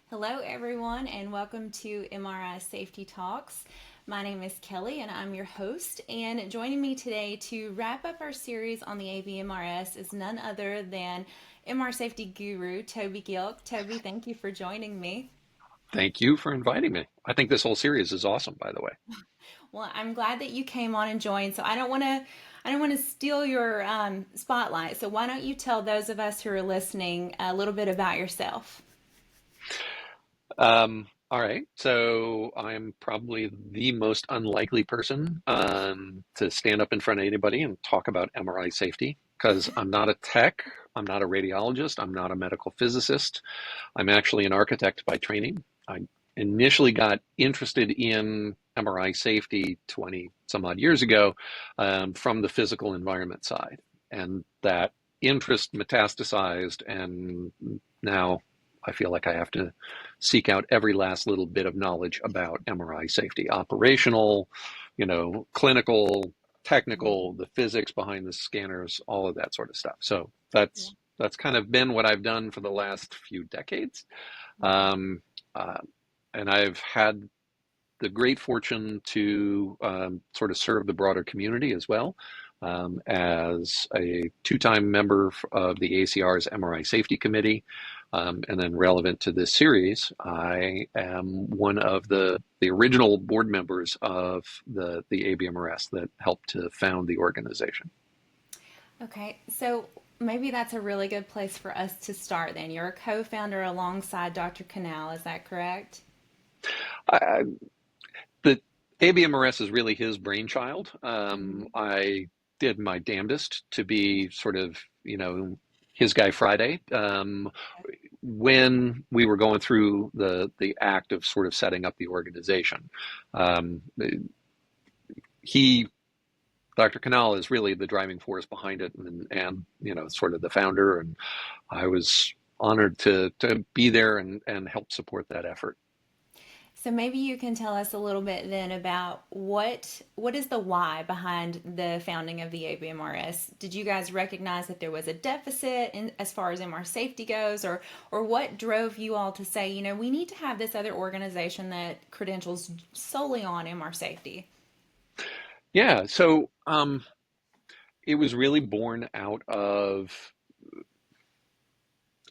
Hello, everyone, and welcome to MRI Safety Talks. My name is Kellye, and I'm your host. And joining me today to wrap up our series on the ABMRS is none other than MR Safety Guru, Toby Gilk. Toby, thank you for joining me. Thank you for inviting me. I think this whole series is awesome, by the way. Well, I'm glad that you came on and joined. So I don't want to steal your spotlight. So why don't you tell those of us who are listening a little bit about yourself? All right, so I'm probably the most unlikely person to stand up in front of anybody and talk about MRI safety because I'm not a tech, I'm not a radiologist, I'm not a medical physicist. I'm actually an architect by training. I initially got interested in MRI safety 20 some odd years ago from the physical environment side, and that interest metastasized, and now I feel like I have to seek out every last little bit of knowledge about MRI safety, operational, clinical, technical, the physics behind the scanners, all of that sort of stuff. So that's kind of been what I've done for the last few decades. Um, uh, and I've had the great fortune to sort of serve the broader community as well. As a two-time member of the ACR's MRI Safety Committee, and then relevant to this series, I am one of the original board members of the ABMRS that helped to found the organization. Okay, so maybe that's a really good place for us to start then. You're a co-founder alongside Dr. Canal, is that correct? I, the ABMRS is really his brainchild. Mm-hmm. I did my damnedest to be sort of, his guy Friday. When we were going through the act of sort of setting up the organization, um, he Dr. Canal is really the driving force behind it, and sort of the founder, and I was honored to be there and help support that effort. So maybe you can tell us a little bit then about what is the why behind the founding of the ABMRS? Did you guys recognize that there was a deficit as far as MR safety goes, or what drove you all to say, we need to have this other organization that credentials solely on MR safety? Yeah, so it was really born out of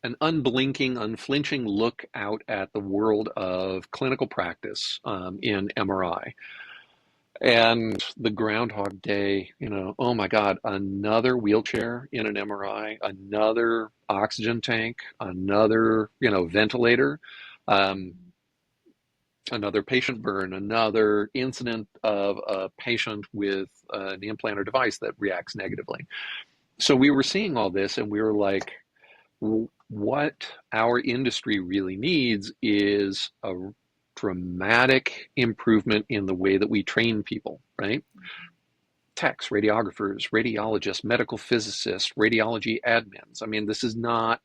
an unblinking, unflinching look out at the world of clinical practice in MRI. And the Groundhog Day, oh my God, another wheelchair in an MRI, another oxygen tank, another, ventilator, um, another patient burn, another incident of a patient with an implant or device that reacts negatively. So we were seeing all this and we were like, what our industry really needs is a dramatic improvement in the way that we train people, right? Techs, radiographers, radiologists, medical physicists, radiology admins. I mean, this is not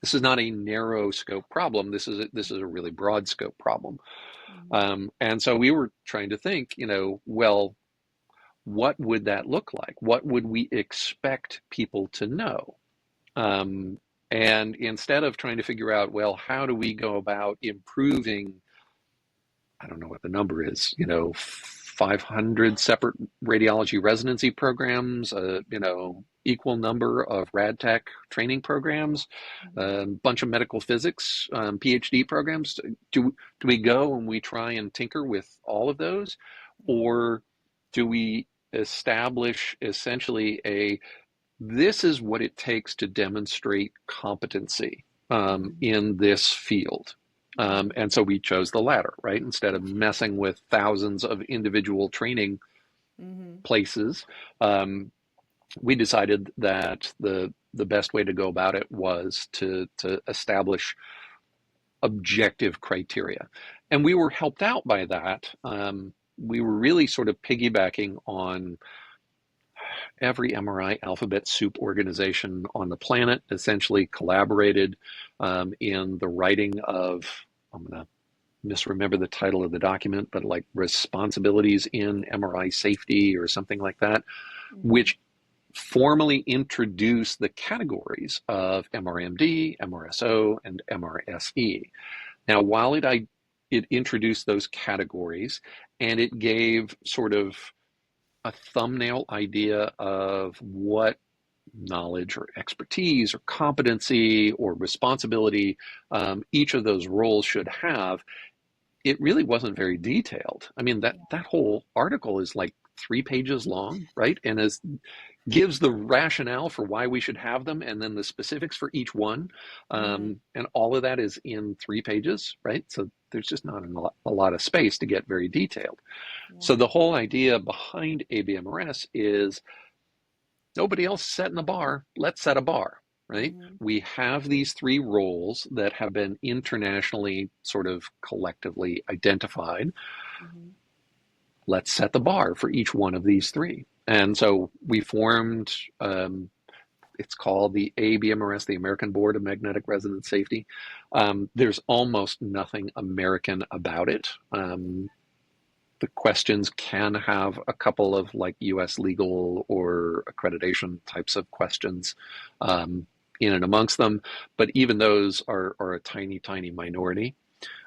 a narrow scope problem. This is a really broad scope problem. And so we were trying to think, well, what would that look like? What would we expect people to know? Um, and instead of trying to figure out, well, how do we go about improving, I don't know what the number is, 500 separate radiology residency programs, equal number of rad tech training programs, a bunch of medical physics PhD programs. Do we go and we try and tinker with all of those, or do we establish essentially this is what it takes to demonstrate competency in this field? And so we chose the latter, right? Instead of messing with thousands of individual training Mm-hmm. places, we decided that the best way to go about it was to establish objective criteria. And we were helped out by that. We were really sort of piggybacking on every MRI alphabet soup organization on the planet, essentially collaborated in the writing of, I'm going to misremember the title of the document, but like responsibilities in MRI safety or something like that. Mm-hmm. which formally introduced the categories of MRMD, MRSO, and MRSE. Now, while it introduced those categories and it gave sort of a thumbnail idea of what knowledge or expertise or competency or responsibility each of those roles should have, it really wasn't very detailed. I mean, Yeah. that whole article is like 3 pages long, right? And gives the rationale for why we should have them and then the specifics for each one. Mm-hmm. And all of that is in 3 pages, right? So there's just not a lot of space to get very detailed. So Yeah. the whole idea behind ABMRS is nobody else is setting the bar. Let's set a bar, right? Mm-hmm. We have these 3 roles that have been internationally sort of collectively identified. Mm-hmm. Let's set the bar for each one of these 3. And so we formed, it's called the ABMRS, the American Board of Magnetic Resonance Safety. There's almost nothing American about it. The questions can have a couple of like US legal or accreditation types of questions in and amongst them, but even those are a tiny, tiny minority.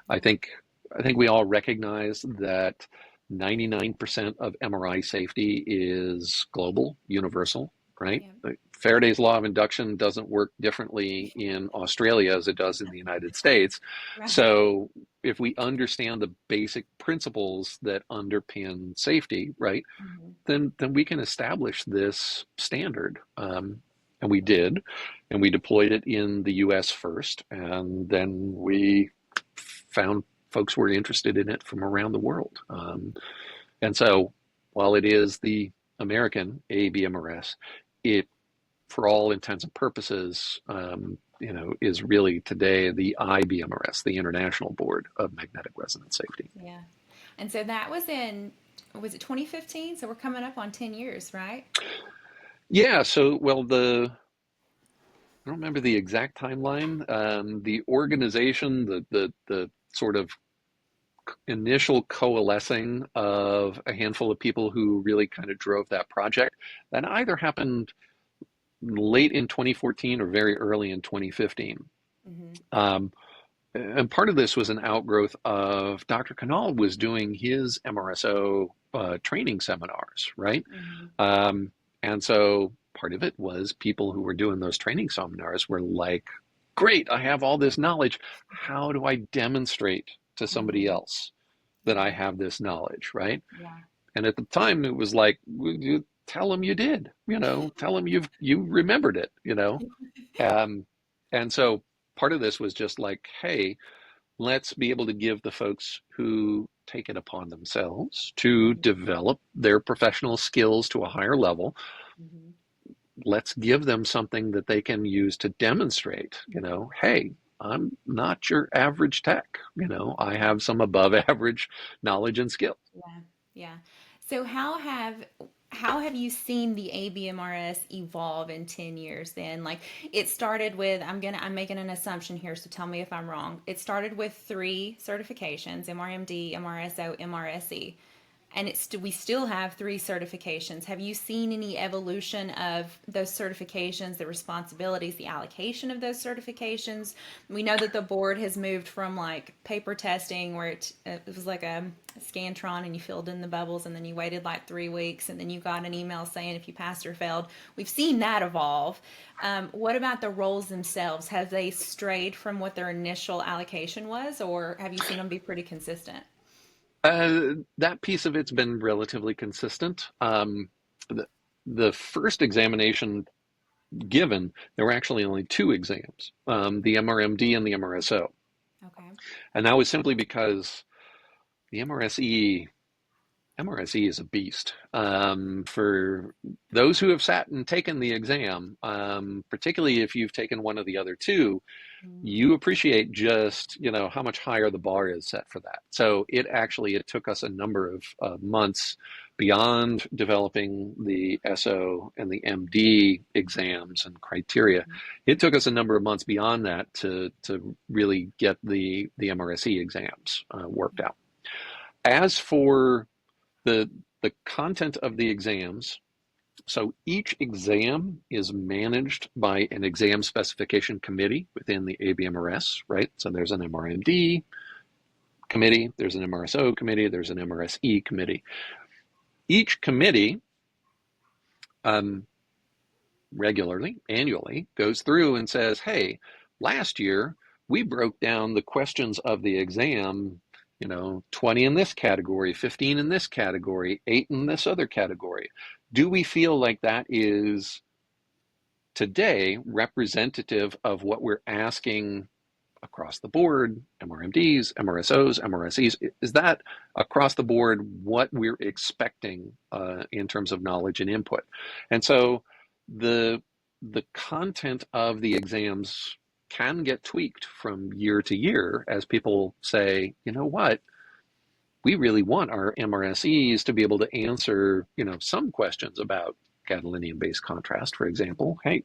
I Yeah. think I think we all recognize that 99% of MRI safety is global, universal, right? Yeah. Faraday's law of induction doesn't work differently in Australia as it does in the United States. Right. So if we understand the basic principles that underpin safety, right, Mm-hmm. then we can establish this standard. And we did, and we deployed it in the U.S. first, and then we found folks were interested in it from around the world. And so while it is the American ABMRS, it, for all intents and purposes, is really today the IBMRS, the International Board of Magnetic Resonance Safety. Yeah. And so that was was it 2015? So we're coming up on 10 years, right? Yeah, so, well, I don't remember the exact timeline. The organization, the sort of initial coalescing of a handful of people who really kind of drove that project, that either happened late in 2014 or very early in 2015. Mm-hmm. Um, and part of this was an outgrowth of Dr. Kanal was doing his MRSO training seminars, right? Mm-hmm. Um, and so part of it was people who were doing those training seminars were like, great, I have all this knowledge. How do I demonstrate to somebody Mm-hmm. else that I Yeah. have this knowledge, right? Yeah. And at the time, it was like, well, you tell them you did, tell them you remembered it, um, and so part of this was just like, hey, let's be able to give the folks who take it upon themselves to Mm-hmm. develop their professional skills to a higher level. Mm-hmm. Let's give them something that they can use to demonstrate, hey, I'm not your average tech. I Yeah. have some above average knowledge and skill. Yeah. Yeah. So how have you seen the ABMRS evolve in 10 years then? Like it started with I'm making an assumption here, so tell me if I'm wrong. It started with 3 certifications, MRMD, MRSO, MRSE. And we still have 3 certifications. Have you seen any evolution of those certifications, the responsibilities, the allocation of those certifications? We know that the board has moved from like paper testing where it was like a Scantron and you filled in the bubbles and then you waited like 3 weeks and then you got an email saying if you passed or failed. We've seen that evolve. What about the roles themselves? Have they strayed from what their initial allocation was, or have you seen them be pretty consistent? That piece of it's been relatively consistent. The, the first examination given, there were actually only 2 exams, the MRMD and the MRSO. Okay. And that was simply because the MRSE is a beast. For those who have sat and taken the exam, particularly if you've taken one of the other 2, Mm-hmm. you appreciate just how much higher the bar is set for that. So it took us a number of months beyond developing the SO and the MD exams and criteria. It took us a number of months beyond that to really get the MRSE exams worked out. As for the content of the exams, So each exam is managed by an exam specification committee within the ABMRS, right? So there's an MRMD committee, there's an MRSO committee, there's an MRSE committee. Each committee um, regularly, annually, goes through and says, hey, last year we broke down the questions of the exam, 20 in this category, 15 in this category, 8 in this other category. Do we feel like that is today representative of what we're asking across the board, MRMDs, MRSOs, MRSEs? Is that across the board what we're expecting in terms of knowledge and input? And so the content of the exams can get tweaked from year to year as people say, you know what, we really want our MRSEs to be able to answer, some questions about gadolinium-based contrast, for example. Hey,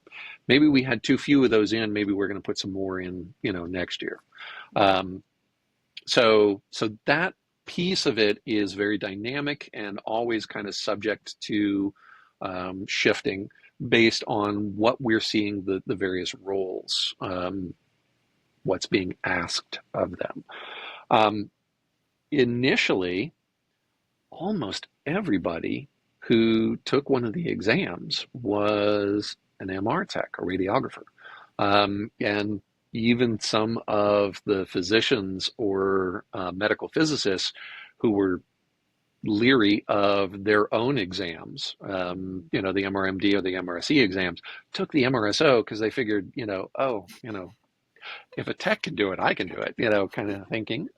maybe we had too few of those in. Maybe we're going to put some more in, next year. Um, so that piece of it is very dynamic and always kind of subject to shifting based on what we're seeing the various roles, what's being asked of them. Initially, almost everybody who took one of the exams was an MR tech, a radiographer. And even some of the physicians or medical physicists who were leery of their own exams, the MRMD or the MRSE exams, took the MRSO because they figured, if a tech can do it, I can do it, kind of thinking,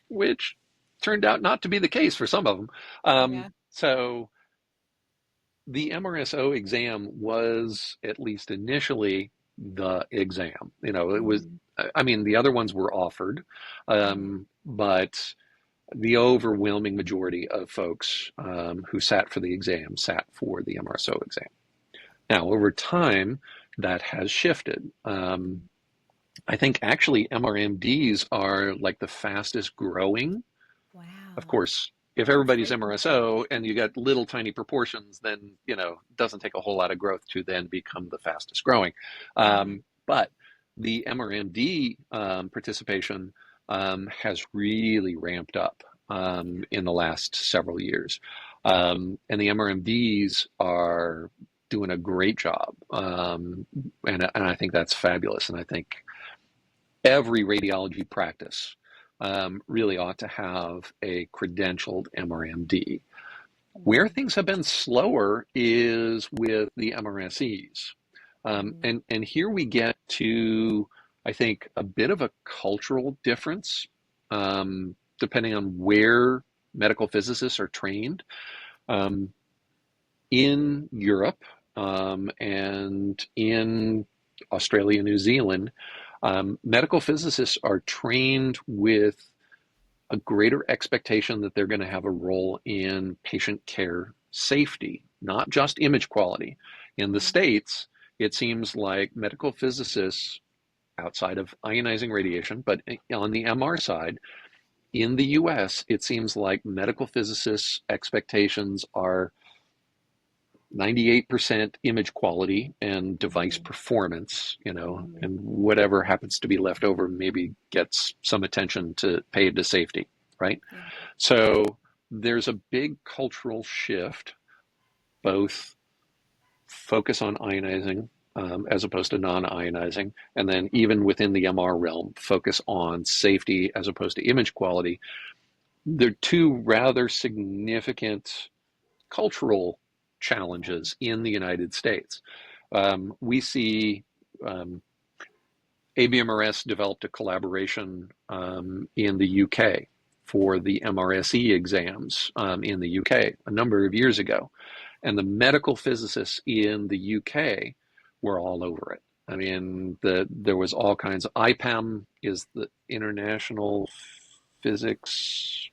which turned out not to be the case for some of them. Yeah. So the MRSO exam was, at least initially, the exam. It was, Mm-hmm. I mean, the other ones were offered, but the overwhelming majority of folks who sat for the exam sat for the MRSO exam. Now, over time, that has shifted. I think actually MRMDs are like the fastest growing. Of Wow. course, if That's everybody's great to know. MRSO and you got little tiny proportions, then, it doesn't take a whole lot of growth to then become the fastest growing. Mm-hmm. But the MRMD participation has really ramped up in the last several years. And the MRMDs are doing a great job. And I think that's fabulous. And I think every radiology practice really ought to have a credentialed MRMD. Where Mm-hmm. things have been slower is with the MRSEs. And here we get to, I think, a bit of a cultural difference depending on where medical physicists are trained. Um, in Europe and in Australia, New Zealand, medical physicists are trained with a greater expectation that they're going to have a role in patient care safety, not just image quality. In the Mm-hmm. States, it seems like medical physicists, outside of ionizing radiation, but on the MR side, in the US, it seems like medical physicists' expectations are 98% image quality and device Mm-hmm. performance, Mm-hmm. and whatever happens to be left over maybe gets some attention to paid to safety, right? Yeah. So there's a big cultural shift, both focus on ionizing as opposed to non-ionizing, and then even within the MR realm, focus on safety as opposed to image quality. They're two rather significant cultural challenges in the United States. We see ABMRS developed a collaboration in the UK for the MRSE exams in the UK a number of years ago. And the medical physicists in the UK were all over it. I mean, there was all kinds of IPAM is the International Physics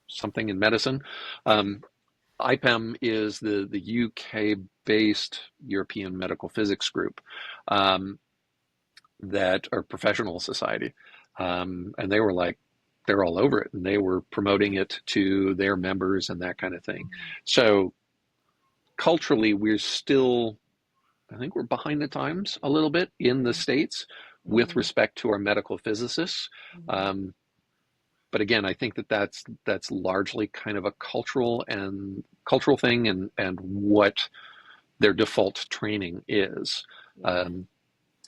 something in medicine. IPEM is the UK-based European Medical Physics Group that are professional society, and they were like they're all over it, and they were promoting it to their members and that kind of thing. So culturally, we're still, I think we're behind the times a little bit in the States with Mm-hmm. respect to our medical physicists. Mm-hmm. Um, but again, I think that that's largely kind of a cultural thing, and what their default training is. Yeah. Um,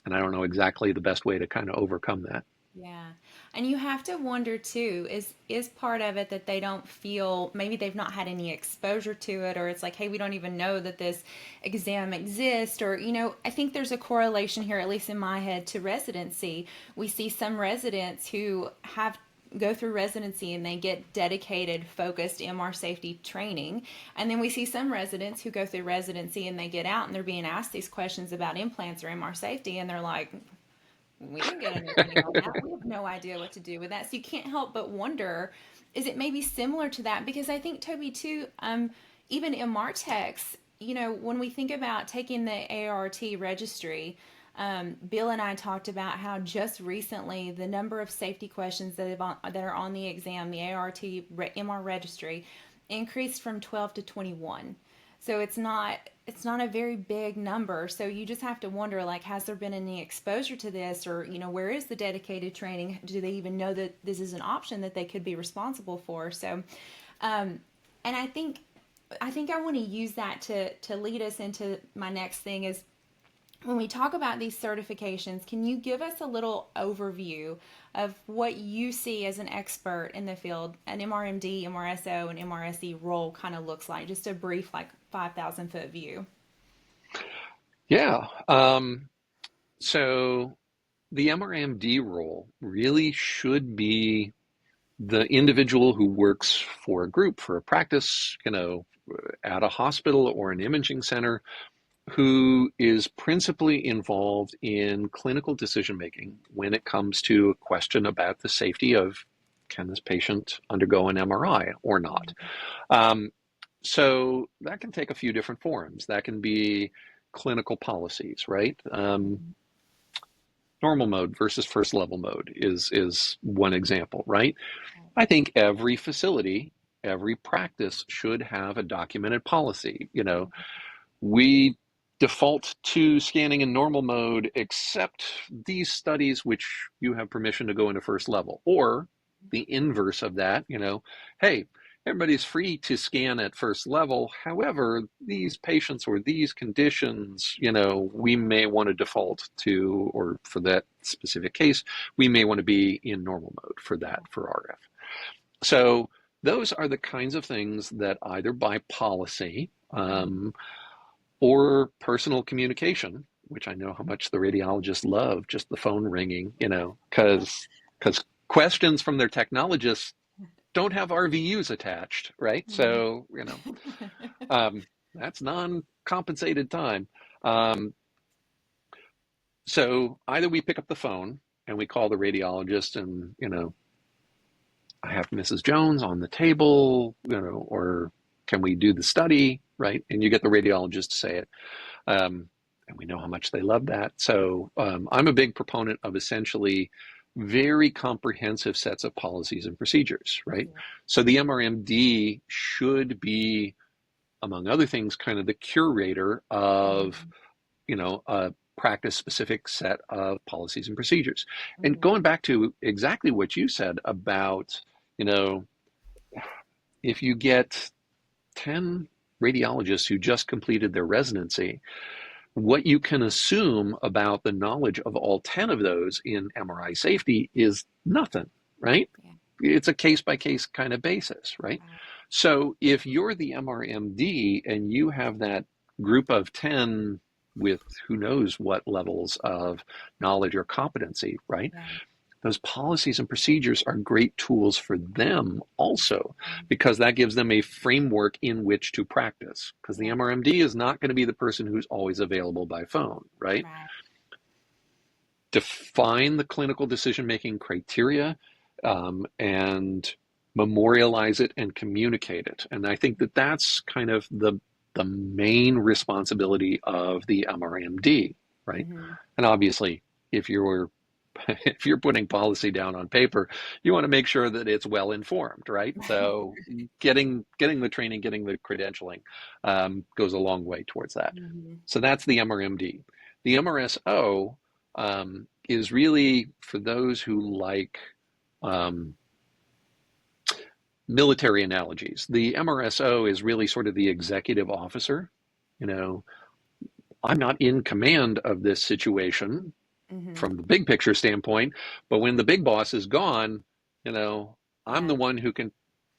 and I don't know exactly the best way to kind of overcome that. Yeah. And you have to wonder too, is part of it that they don't feel, maybe they've not had any exposure to it, or it's like, hey, we don't even know that this exam exists, or I think there's a correlation here, at least in my head, to residency. We see some residents who have go through residency and they get dedicated, focused MR safety training. And then we see some residents who go through residency and they get out and they're being asked these questions about implants or MR safety, and they're like, we didn't get any training on that. We have no idea what to do with that. So you can't help but wonder, is it maybe similar to that? Because I think, Toby, too, even MR techs, when we think about taking the ART registry, Bill and I talked about how just recently the number of safety questions that are on the exam, the MR registry, increased from 12 to 21. So it's not a very big number. So you just have to wonder, like, has there been any exposure to this, or where is the dedicated training? Do they even know that this is an option that they could be responsible for? So, and I think I want to use that to lead us into my next thing is, when we talk about these certifications, can you give us a little overview of what you see as an expert in the field, an MRMD, MRSO, and MRSE role kind of looks like? Just a brief, like, 5,000-foot view. Yeah. So the MRMD role really should be the individual who works for a group, for a practice, at a hospital or an imaging center, who is principally involved in clinical decision making when it comes to a question about the safety of, can this patient undergo an MRI or not? Um, so that can take a few different forms. That can be clinical policies, right? Normal mode versus first level mode is one example, right? I think every facility, every practice should have a documented policy. We default to scanning in normal mode, except these studies which you have permission to go into first level. Or the inverse of that, hey, everybody's free to scan at first level. However, these patients or these conditions, we may want to default to, or for that specific case, we may want to be in normal mode for that, for RF. So those are the kinds of things that either by policy, or personal communication, which I know how much the radiologists love, just the phone ringing, because questions from their technologists don't have RVUs attached, right? Mhm. So, um, that's non-compensated time. Um, so either we pick up the phone and we call the radiologist and, I have Mrs. Jones on the table, or can we do the study, right? And you get the radiologist to say it. And we know how much they love that. So I'm a big proponent of essentially very comprehensive sets of policies and procedures, right? Yeah. So the MRMD should be, among other things, kind of the curator of, Mhm. a practice specific set of policies and procedures. And Mhm. going back to exactly what you said about, if you get 10 radiologists who just completed their residency, what you can assume about the knowledge of all 10 of those in MRI safety is nothing, right? Yeah. It's a case by case kind of basis, right? Right. So if you're the MRMD and you have that group of 10 with who knows what levels of knowledge or competency, right? Yeah. Those policies and procedures are great tools for them also, Exactly. because that gives them a framework in which to practice. Because the Yeah. MRMD is not going to be the person who's always available by phone, right? Right. Define the clinical decision-making criteria, and memorialize it and communicate it. And I think that that's kind of the main responsibility of the MRMD, right? Mhm. And obviously, if you're if you're putting policy down on paper, you want to make sure that it's well informed, right? Right. So getting the training, getting the credentialing goes a long way towards that. Hmm. So that's the MRMD. The MRSO is really for those who like um, military analogies. The MRSO is really sort of the executive officer. You know, I'm not in command of this situation Hmm. from the big picture standpoint, but when the big boss is gone, you know, I'm Yeah. the one who can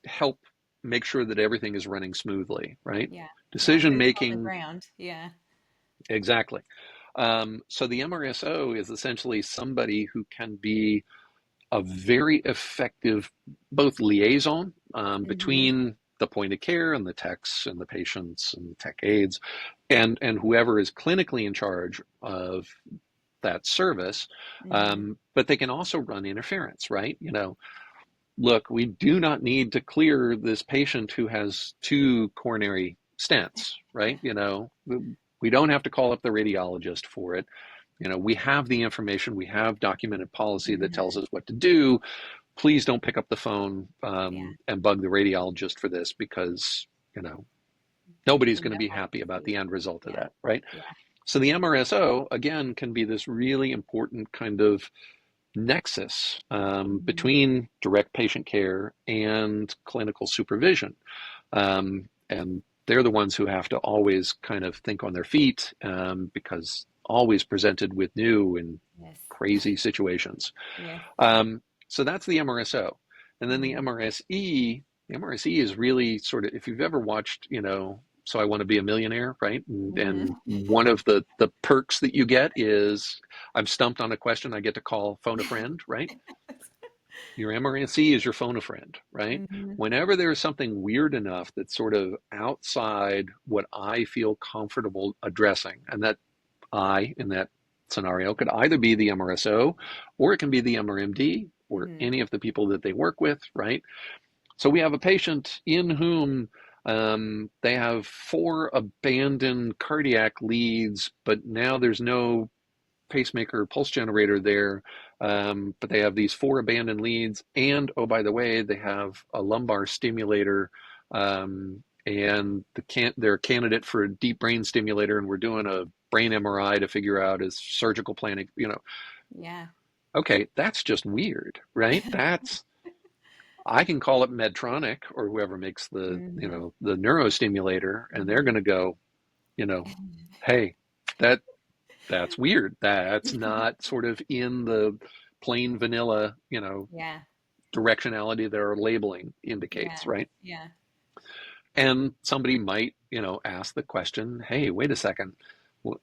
help make sure that everything is running smoothly, right? Yeah. Yeah. Decision Boots on the making, ground. Yeah. exactly. So the MRSO is essentially somebody who can be a very effective both liaison Hmm. between the point of care and the techs and the patients and the tech aides and whoever is clinically in charge of that service. Hmm. But they can also run interference, right? You know, look, we do not need to clear this patient who has two coronary stents, right? You know, we don't have to call up the radiologist for it. You know, we have the information, we have documented policy that tells Hmm. us what to do. Please don't pick up the phone Yeah. and bug the radiologist for this because, you know, They nobody's know going to be how to happy about proceed. the end result of Yeah. that, right? Yeah. So the MRSO, again, can be this really important kind of nexus Hmm. between direct patient care and clinical supervision. And they're the ones who have to always kind of think on their feet because always presented with new and Yes. crazy situations. Yes. So that's the MRSO. And then Hmm. the MRSE is really sort of, if you've ever watched, you know, So I Want to Be a Millionaire, right? And Hmm. one of the perks that you get is I'm stumped on a question, I get to call phone a friend, right? Your MRSE is your phone a friend, right? Hmm. Whenever there's something weird enough that's sort of outside what I feel comfortable addressing, and that I, in that scenario, could either be the MRSO or it can be the MRMD or Hmm. any of the people that they work with, right? So we have a patient in whom they have four abandoned cardiac leads, but now there's no pacemaker pulse generator there. But they have these four abandoned leads. And oh, by the way, they have a lumbar stimulator. And they're a candidate for a deep brain stimulator. And we're doing a brain MRI to figure out is surgical planning, you know. Yeah. Okay, that's just weird, right? I can call up Medtronic or whoever makes Hmm. the neurostimulator, and they're going Hmm. to go, you know, hey, that that's weird. That's not sort of in the plain vanilla, you know, Yeah. directionality that our labeling Yeah. indicates, right? Yeah. And somebody might, you know, ask the question, hey, wait a second,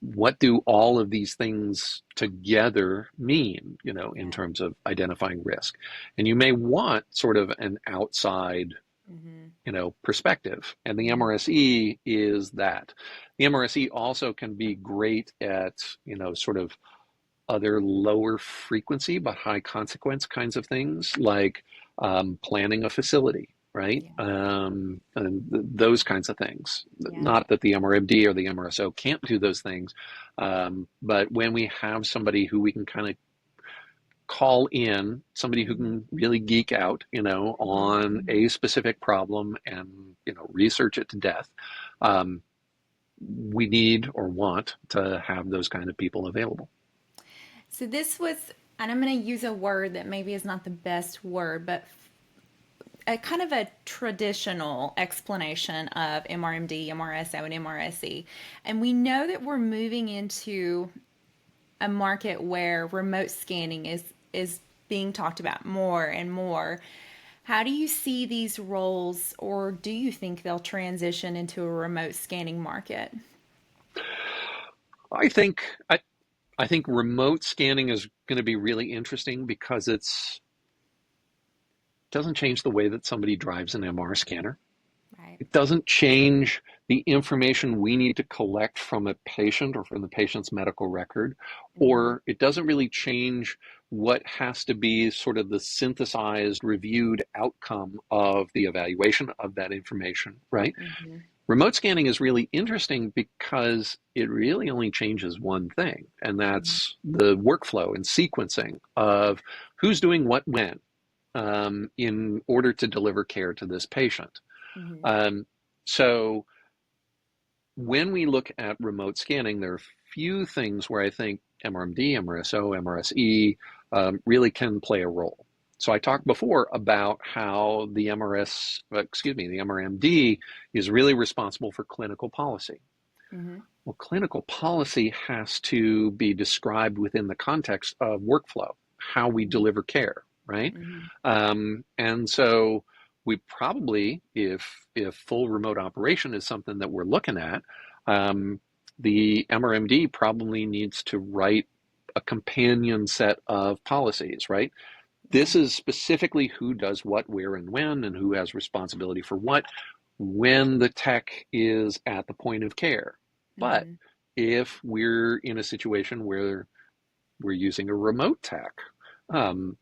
what do all of these things together mean, you know, in Yeah. terms of identifying risk? And you may want sort of an outside, Hmm. you know, perspective. And the Hmm. MRSE is that. The MRSE also can be great at, you know, sort of other lower frequency but high consequence kinds of things like planning a facility, right? Yeah. And those kinds of things. Yeah. Not that the MRMD or the MRSO can't do those things, but when we have somebody who we can kind of call in, somebody who Hmm. can really geek out, you know, on Hmm. a specific problem and, you know, research it to death, um, we need or want to have those kind of people available. So this was, and I'm going to use a word that maybe is not the best word, but a kind of a traditional explanation of MRMD, MRSO, and MRSE. And we know that we're moving into a market where remote scanning is being talked about more and more. How do you see these roles, or do you think they'll transition into a remote scanning market? I think I, I think remote scanning is going to be really interesting because doesn't change the way that somebody drives an MR scanner. Right. It doesn't change the information we need to collect from a patient or from the patient's medical record, Mm-hmm. or it doesn't really change what has to be sort of the synthesized, reviewed outcome of the evaluation of that information, right? Mm-hmm. Remote scanning is really interesting because it really only changes one thing, and Mhm. that's the workflow and sequencing of who's doing what when in order to deliver care to this patient. Mhm. Um, so when we look at remote scanning, there are a few things where I think MRMD, MRSO, MRSE really can play a role. So I talked before about how the the MRMD is really responsible for clinical policy. Mhm. Well, clinical policy has to be described within the context of workflow, how we Mhm. deliver care, right? Mhm. And so we probably, if full remote operation is something that we're looking at, um, the MRMD probably needs to write a companion set of policies, right? This Okay. is specifically who does what, where, and when, and who has responsibility for what when the tech is at the point of care. But Mhm. if we're in a situation where we're using a remote tech, um,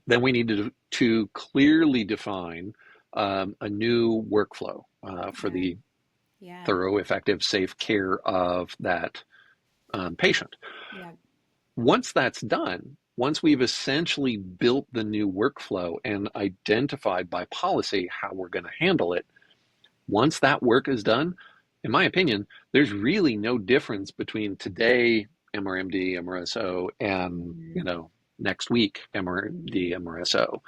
then we need to clearly define a new workflow for Yeah. the Yeah. thorough, effective, safe care of that patient. Yeah. Once that's done, once we've essentially built the new workflow and identified by policy how we're going to handle it, once that work is done, in my opinion, there's really no difference between today MRMD, MRSO, and Mhm. next week MRD, MRSO.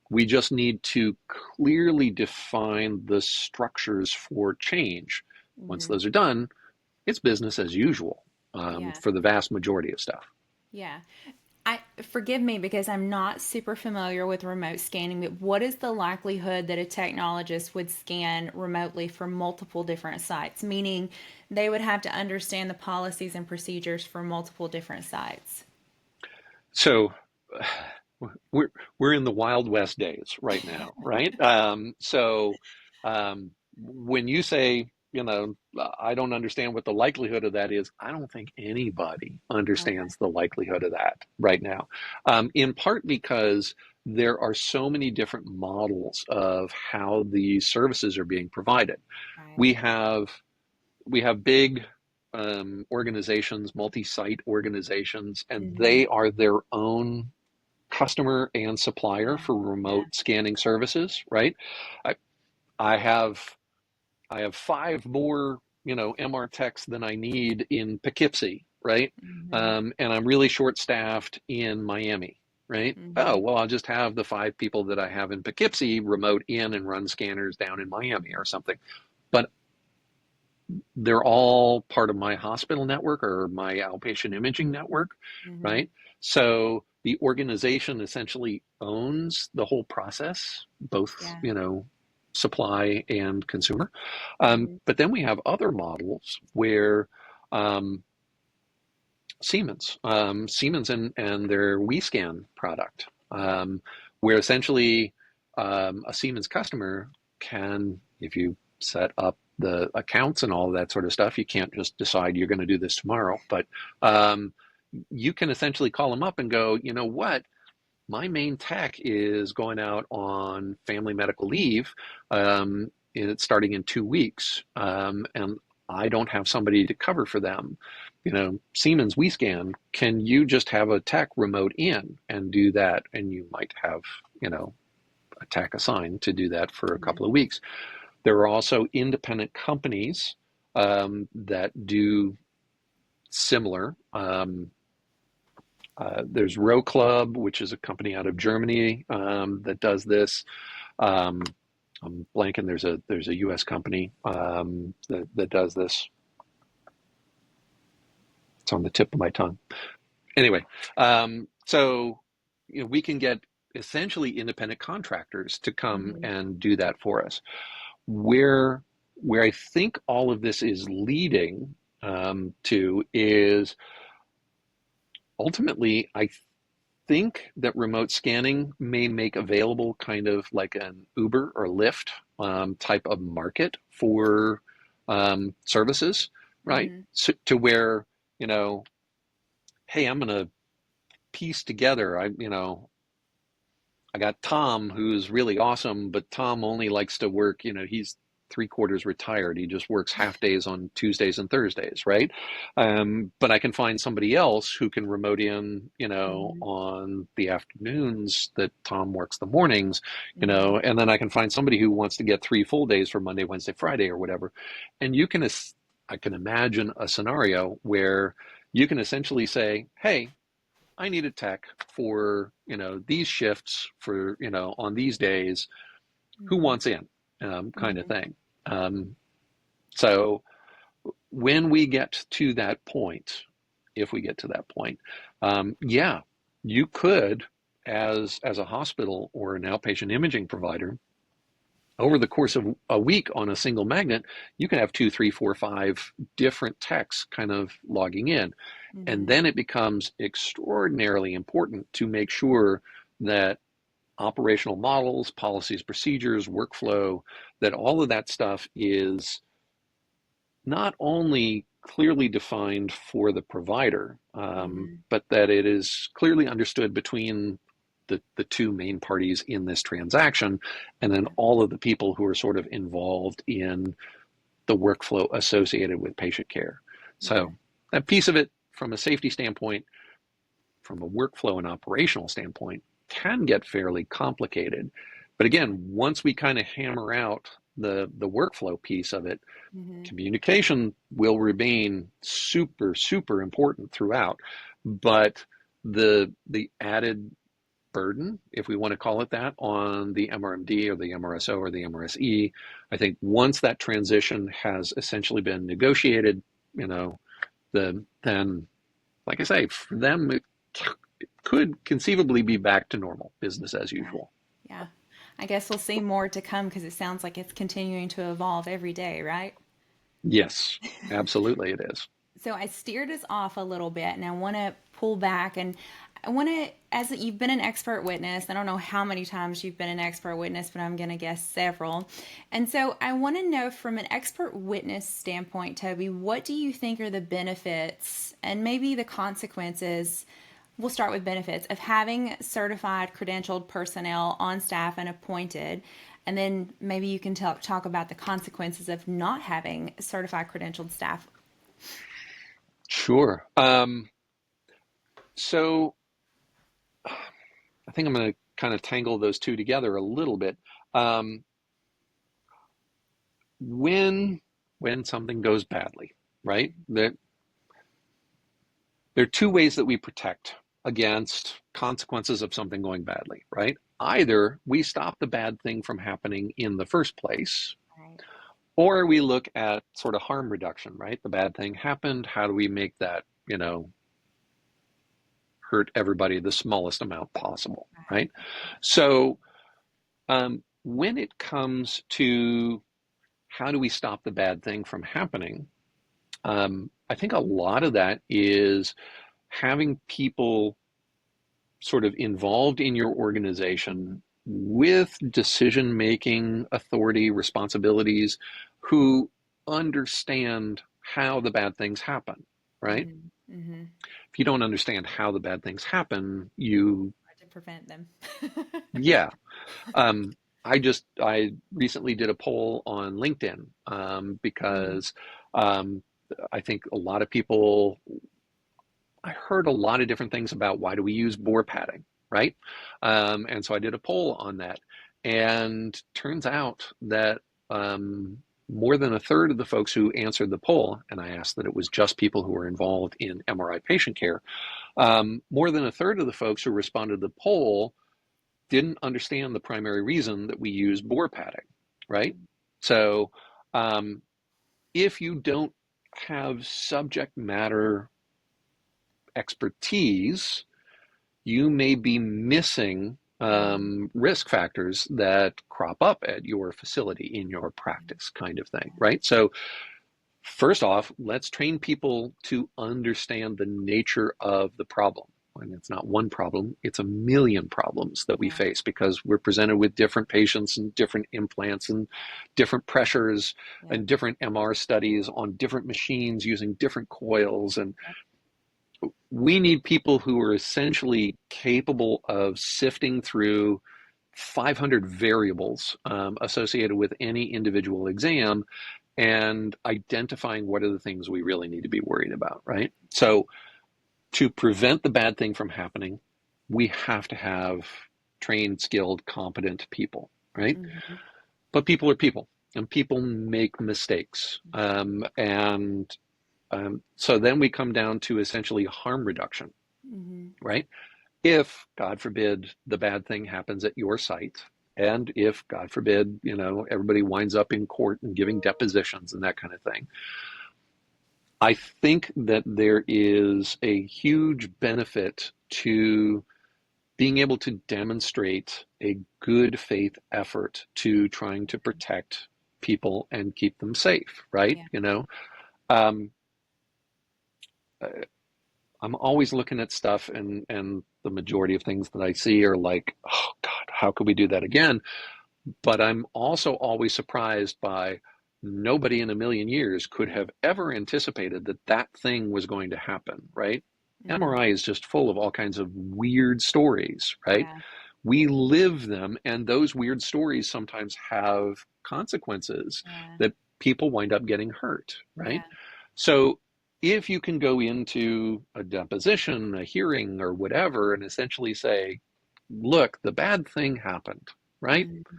We just need to clearly define the structures for change. Once Mhm. those are done, it's business as usual Yeah. for the vast majority of stuff. Yeah. I forgive me because I'm not super familiar with remote scanning, but what is the likelihood that a technologist would scan remotely for multiple different sites? Meaning they would have to understand the policies and procedures for multiple different sites. So we're we're in the Wild West days right now, right? When you say, I don't understand what the likelihood of that is, I don't think anybody Okay. understands the likelihood of that right now. In part because there are so many different models of how these services are being provided. Right. We have we have big organizations, multi-site organizations, and Mm-hmm. they are their own customer and supplier Yeah. for Yeah. remote scanning services, right? I, I have I have five more, MR techs than I need in Poughkeepsie, right? Mm-hmm. And I'm really short-staffed in Miami, right? Oh, Mm-hmm. well, I'll just have the five people that I have in Poughkeepsie remote in and run scanners down in Miami or something. But they're all part of my hospital network or my outpatient imaging network, Mm-hmm. right? So the organization essentially owns the whole process, both, Yeah. supply and consumer. Mm-hmm. But then we have other models where um, Siemens and their WeScan product, Right. where essentially a Siemens customer can, if you set up the accounts and all of that sort of stuff, you can't just decide you're going to do this tomorrow, but um, you can essentially call them up and go, you know what? My main tech is going out on family medical leave. It's starting in 2 weeks, and I don't have somebody to cover for them. Siemens WeScan, can you just have a tech remote in and do that? And you might have, a tech assigned to do that for a Mm-hmm. couple of weeks. There are also independent companies that do similar. There's Row Club, which is a company out of Germany that does this. Um, I'm blanking. There's a U.S. company that does this. It's on the tip of my tongue. Anyway, so we can get essentially independent contractors to come Mm-hmm. and do that for us. Where I think all of this is leading to is ultimately, I think that remote scanning may make available kind of like an Uber or Lyft type of market for services, right? Mm-hmm. So, to where, you know, hey, I'm going to piece together, I got Tom who's really awesome, but Tom only likes to work, he's three-quarters retired. He just works half days on Tuesdays and Thursdays, right? But I can find somebody else who can remote in, Mm-hmm. on the afternoons that Tom works the mornings, Mm-hmm. and then I can find somebody who wants to get 3 full days for Monday, Wednesday, Friday, or whatever. And I can imagine a scenario where you can essentially say, hey, I need a tech for, these shifts for, on these days, who Mm-hmm. wants in, kind of Mm-hmm. thing. Um, so when we get to that point, if we get to that point, yeah, you could, as a hospital or an outpatient imaging provider, over the course of a week on a single magnet, you can have two, three, four, five different techs kind of logging in. And Mm-hmm. then it becomes extraordinarily important to make sure that operational models, policies, procedures, workflow, that all of that stuff is not only clearly defined for the provider, Mm-hmm. but that it is clearly understood between the two main parties in this transaction, and then Yeah. all of the people who are sort of involved in the workflow associated with patient care. Yeah. So that piece of it, from a safety standpoint, from a workflow and operational standpoint, can get fairly complicated. But again, once we kind of hammer out the workflow piece of it, Mm-hmm. communication will remain super, super important throughout. But the added burden, if we want to call it that, on the MRMD or the MRSO or the MRSE, I think once that transition has essentially been negotiated, then, like I say, for them, it could conceivably be back to normal, business as Yeah. usual. Yeah. I guess we'll see more to come because it sounds like it's continuing to evolve every day, right? Yes, absolutely it is. So I steered us off a little bit and I want to pull back and I want to, as you've been an expert witness, I don't know how many times you've been an expert witness, but I'm going to guess several. And so I want to know from an expert witness standpoint, Toby, what do you think are the benefits and maybe the consequences? We'll start with benefits of having certified credentialed personnel on staff and appointed. And then maybe you can talk about the consequences of not having certified credentialed staff. Sure. So I think I'm going to kind of tangle those two together a little bit. Um, when when something goes badly, right? There are two ways that we protect against consequences of something going badly, right? Either we stop the bad thing from happening in the first place, Right. or we look at sort of harm reduction, right? The bad thing happened. How do we make that, hurt everybody the smallest amount possible, Right. right? So when it comes to how do we stop the bad thing from happening, I think a lot of that is having people sort of involved in your organization with decision making authority, responsibilities, who understand how the bad things happen, right? Mm-hmm. Mm-hmm. If you don't understand how the bad things happen, you, Hard to prevent them. yeah. Um, I recently did a poll on LinkedIn, Mm-hmm. because um, I think a lot of people, I heard a lot of different things about why do we use bore padding, right? And so I did a poll on that, and turns out that more than a third of the folks who answered the poll, and I asked that it was just people who were involved in MRI patient care, more than a third of the folks who responded to the poll didn't understand the primary reason that we use bore padding, right? So um, if you don't have subject matter expertise, you may be missing Mm-hmm. risk factors that crop up at your facility in your practice, kind of thing, right? So, first off, let's train people to understand the nature of the problem. And it's not one problem, it's a million problems that we Yeah. face because we're presented with different patients and different implants and different pressures Yep. and different MR studies on different machines using different coils. And Yep. we need people who are essentially capable of sifting through 500 variables associated with any individual exam, and identifying what are the things we really need to be worried about, right? So to prevent the bad thing from happening, we have to have trained, skilled, competent people, right? Mm-hmm. But people are people, and people make mistakes. So then we come down to essentially harm reduction, Mm-hmm. right? If, God forbid, the bad thing happens at your site, and if, God forbid, everybody winds up in court and giving depositions and that kind of thing, I think that there is a huge benefit to being able to demonstrate a good faith effort to trying to protect people and keep them safe, right? Yeah. Um, I'm always looking at stuff, and the majority of things that I see are like, oh God, how could we do that again? But I'm also always surprised by nobody in a million years could have ever anticipated that that thing was going to happen, right? Mm-hmm. MRI is just full of all kinds of weird stories, right? Yeah. We live them, and those weird stories sometimes have consequences Yeah. that people wind up getting hurt, right? Yeah. So if you can go into a deposition, a hearing, or whatever, and essentially say, look, the bad thing happened, right? Mm-hmm.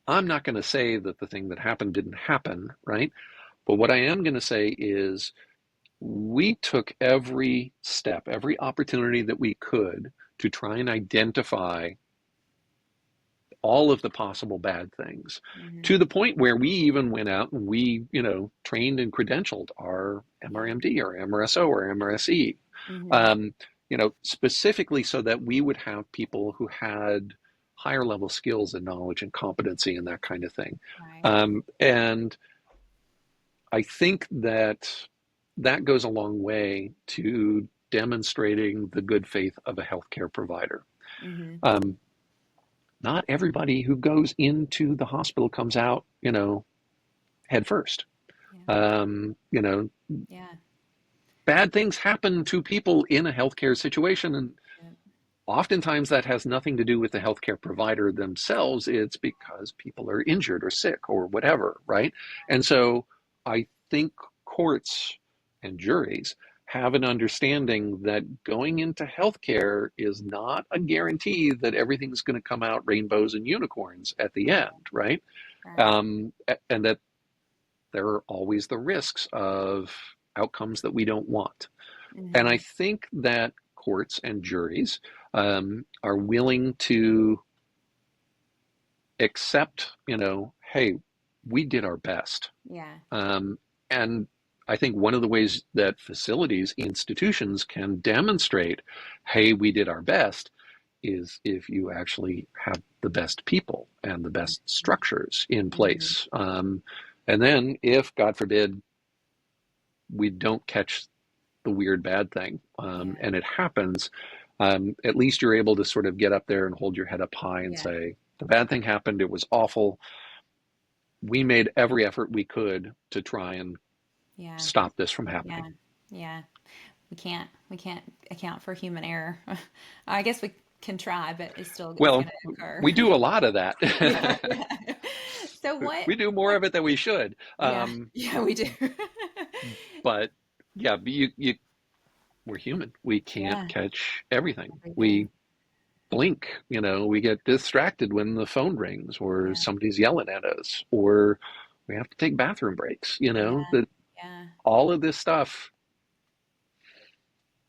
I'm not going to say that the thing that happened didn't happen, right? But what I am going to say is we took every step, every opportunity that we could to try and identify all of the possible bad things, Mm-hmm. to the point where we even went out and we, trained and credentialed our Yeah. MRMD or MRSO or MRSE, Mm-hmm. um, specifically so that we would have people who had higher level skills and knowledge and competency and that kind of thing. Right. And I think that that goes a long way to demonstrating the good faith of a healthcare provider. Mm-hmm. Um, Not everybody who goes into the hospital comes out, head first. Yeah. Um, you know, Yeah. Bad things happen to people in a healthcare situation, and Yeah. oftentimes that has nothing to do with the healthcare provider themselves. It's because people are injured or sick or whatever, right? And so I think courts and juries have an understanding that going into healthcare is not a guarantee that everything's going to come out rainbows and unicorns at the Right. end, right? Right. And that there are always the risks of outcomes that we don't want. And I Mm-hmm. think that courts and juries are willing to accept, hey, we did our best. Yeah. And I think one of the ways that facilities, institutions can demonstrate, hey, we did our best, is if you actually have the best people and the best structures in Mm-hmm. place. And then if, God forbid, we don't catch the weird bad thing, Yeah. and it happens, at least you're able to sort of get up there and hold your head up high and Yeah. say, the bad thing happened, it was awful. We made every effort we could to try and Yeah. stop this from Yeah. happening. Yeah. We can't account for human error. I guess we can try, but it's Well, going to occur. we do a lot of Yeah. that. Yeah. So We do more what of it than we should. yeah. Yeah, we do. But yeah, we're human. We can't Yeah. catch everything. We Everything. blink, we get distracted when the phone rings or Yeah. somebody's yelling at us or we have to take bathroom breaks, Yeah. that Yeah. all of this stuff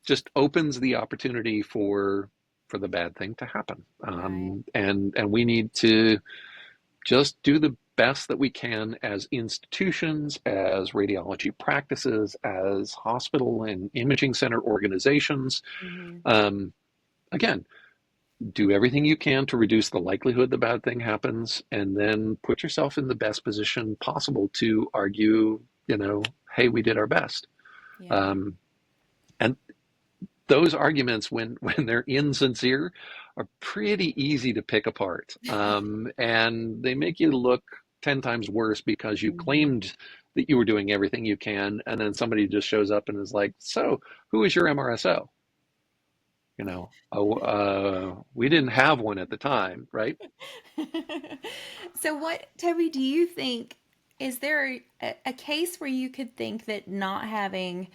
just opens the opportunity for the bad thing to happen. Right. And we need to just do the best that we can as institutions, as radiology practices, as hospital and imaging center organizations. Mm-hmm. Um, Again, do everything you can to reduce the likelihood the bad thing happens, and then put yourself in the best position possible to argue, hey, we did our best. Yeah. Um, and those arguments, when they're insincere, are pretty easy to pick apart, and they make you look 10 times worse because you Mm-hmm. claimed that you were doing everything you can, and then somebody just shows up and is like, so who is your MRSO? We didn't have one at the time, right? So, what, Toby, do you think? Is there a case where you could think that not having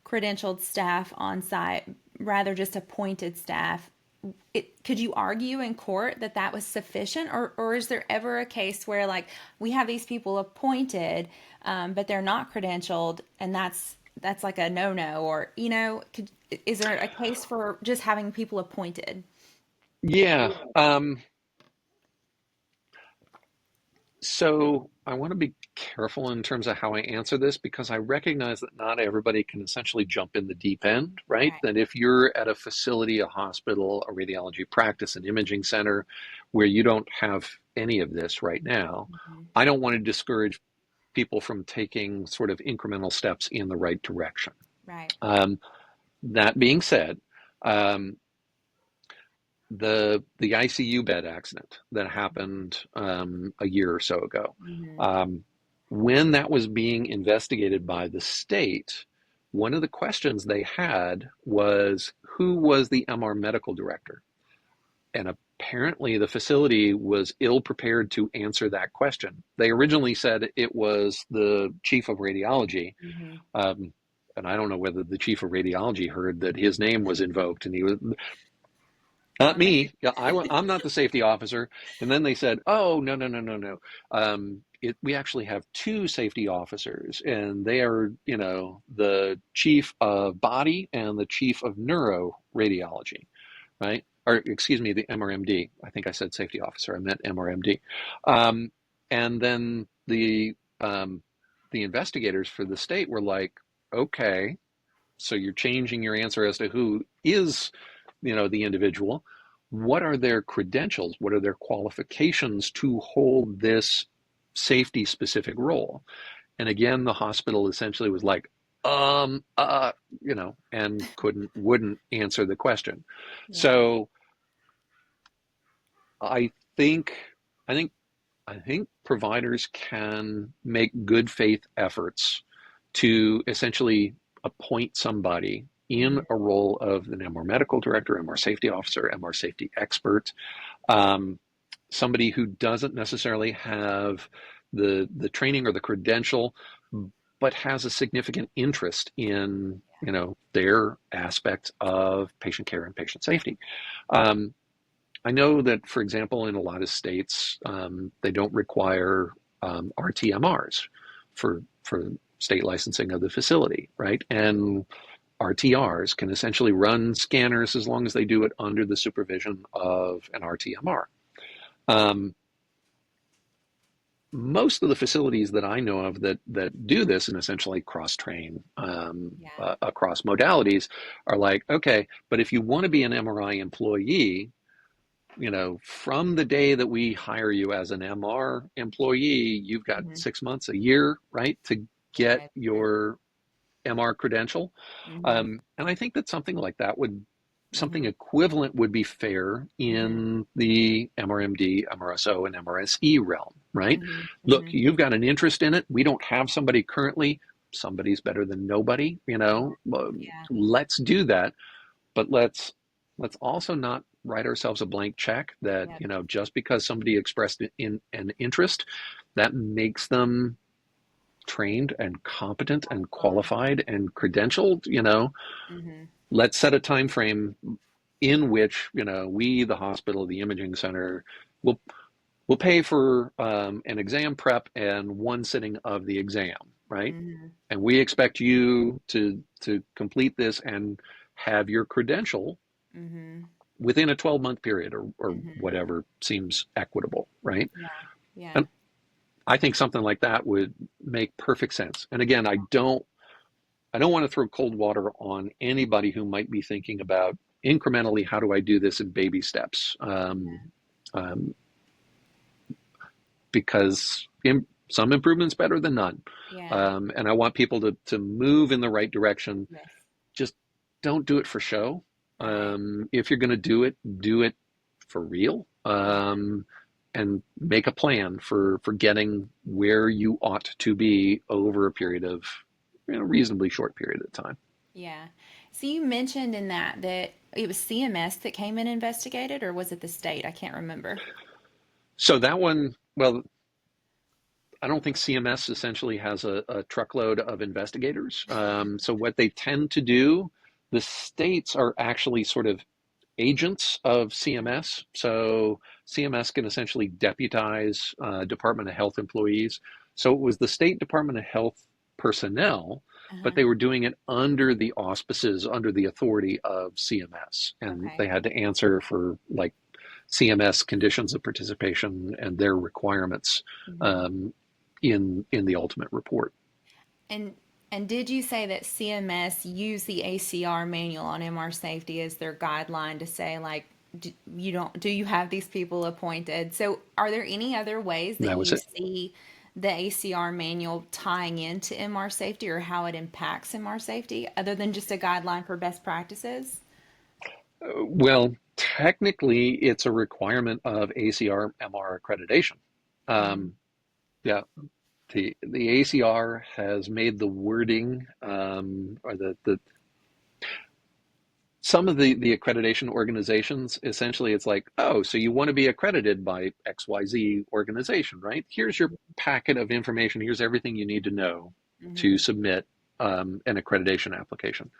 credentialed staff on site, rather just appointed staff, could you argue in court that that was sufficient, or is there ever a case where like we have these people appointed, but they're not credentialed, and that's like a no-no, or is there a case for just having people appointed? Yeah. So I want to be careful in terms of how I answer this because I recognize that not everybody can essentially jump in the deep end, right? Right. That if you're at a facility, a hospital, a radiology practice, an imaging center where you don't have any of this right now, Hmm. I don't want to discourage people from taking sort of incremental steps in the right direction. Right. Um, that being said, um, the ICU bed accident that happened a year or so ago. Hmm. Um, when that was being investigated by the state, one of the questions they had was who was the MR medical director? And apparently the facility was ill prepared to answer that question. They originally said it was the chief of radiology. Hmm. Um, and I don't know whether the chief of radiology heard that his name was invoked, and he was not Darn me. Yeah, it. I'm not the safety officer. And then they said, "Oh, no, no, no, no, no. We actually have two safety officers, and they are, the chief of body and the chief of neuro radiology, right? Or excuse me, the MRMD. I think I said safety officer. I meant MRMD. Um, and then the investigators for the state were like, okay, so you're changing your answer as to who is the individual. What are their credentials? What are their qualifications to hold this safety specific role? And again, the hospital essentially was like, and wouldn't answer the question. Yeah. So I think, I think, I think providers can make good faith efforts to essentially appoint somebody in Hmm. a role of an MR medical director, MR safety officer, MR safety expert, um, somebody who doesn't necessarily have the training or the credential, but has a significant interest in their aspect of patient care and patient safety. Um, I know that, for example, in a lot of states, they don't require RTMRs for state licensing of the facility, right? And RTRs can essentially run scanners as long as they do it under the supervision of an RTMR. Um, Most of the facilities that I know of that do this and essentially cross train Yeah. across modalities are like, okay, but if you want to be an MRI employee, from the day that we hire you as an MR employee, you've got Hmm. 6 months, a year, right, to get Right. your MR credential. Hmm. And I think that something like that something Hmm. equivalent would be fair Hmm. in the MRMD, MRSO, and MRSE realm, right? Hmm. Look, Hmm. you've got an interest in it. We don't have somebody currently. Somebody's better than nobody, Yeah. let's do that. But let's also not write ourselves a blank check that, Yeah. just because somebody expressed in an interest, that makes them trained and competent and qualified and credentialed. Hmm. Let's set a time frame in which, we, the hospital, the imaging center, will will pay for an exam prep and one sitting of the exam, right? Hmm. And we expect you to complete this and have your credential Hmm. within a 12-month period, or Hmm. whatever seems equitable, right? Yeah. Yeah. And I think something like that would make perfect sense. And again, I don't want to throw cold water on anybody who might be thinking about incrementally, how do I do this in baby steps? Um, because some improvements better than none. Yeah. And I want people to move in the right direction. Yes. Just don't do it for show. Right. If you're going to do it for real. Yeah. And make a plan for getting where you ought to be over a period of reasonably short period of time. Yeah. So you mentioned in that it was CMS that came and investigated, or was it the state? I can't remember. So that one, well, I don't think CMS essentially has a truckload of investigators. So what they tend to do, the states are actually sort of agents of CMS. So CMS can essentially deputize Department of Health employees. So it was the State Department of Health personnel, but Uh-huh. they were doing it under the auspices, under the authority of CMS. And Okay. they had to answer for like CMS conditions of participation and their requirements Hmm. um, in the ultimate report. And and did you say that CMS used the ACR manual on MR safety as their guideline to say like do you have these people appointed? So are there any other ways And that that was you it. see the ACR manual tying into MR safety or how it impacts MR safety other than just a guideline for best practices? Well, technically, it's a requirement of ACR MR accreditation. Mm-hmm. Um, yeah, the ACR has made the wording or the some of the accreditation organizations essentially it's like, oh, so you want to be accredited by XYZ organization, right? Here's your packet of information. Here's everything you need to know to Mm-hmm. submit an accreditation application.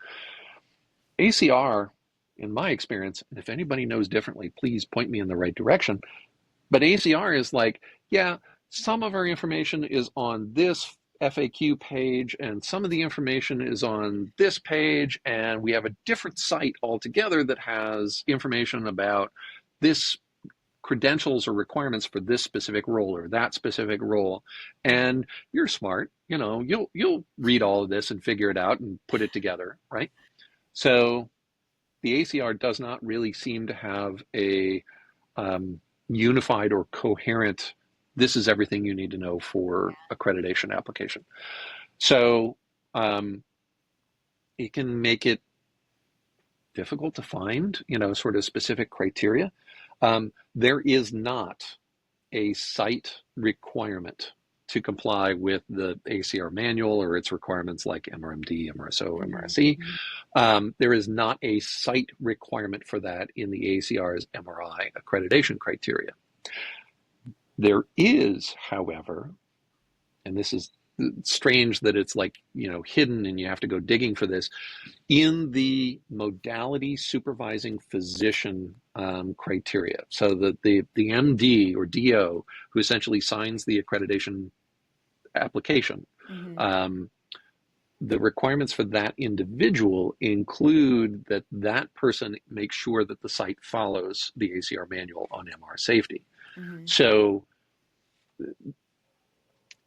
ACR, in my experience, and if anybody knows differently, please point me in the right direction. But ACR is like, yeah, some of our information is on this FAQ page, and some of the information is on this page, and we have a different site altogether that has information about this credentials or requirements for this specific role or that specific role. And you're smart, you'll read all of this and figure it out and put it together, right? So the ACR does not really seem to have a unified or coherent, this is everything you need to know for accreditation application. So um, it can make it difficult to find, sort of specific criteria. There is not a site requirement to comply with the ACR manual or its requirements like MRMD, MRSO, MRSE. Mm-hmm. There is not a site requirement for that in the ACR's MRI accreditation criteria. There is, however, and this is strange that it's like, hidden and you have to go digging for this, in the modality supervising physician criteria. So the MD or DO who essentially signs the accreditation application, Mm-hmm. um, the requirements for that individual include that that person makes sure that the site follows the ACR manual on MR safety. Mm-hmm. So